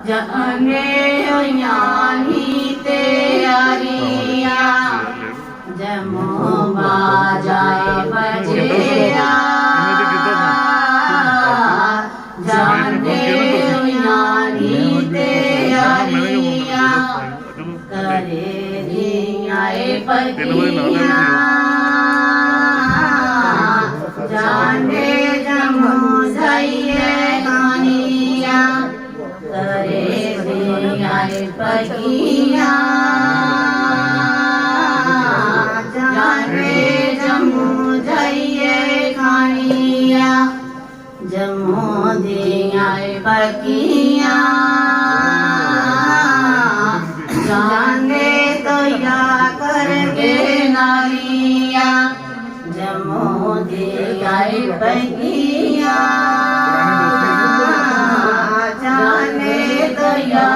जाने यानी तेरिया जमो बाजाए बजेया जाने यानी तेरिया करे रियाए बजिया जाने जमो जाइए कानिया करे रियाए बजिया जाने जमो जाइए कानिया जमो दियाए बगिया जाने तो या करके नारिया जमो दियाए बगिया जाने तो या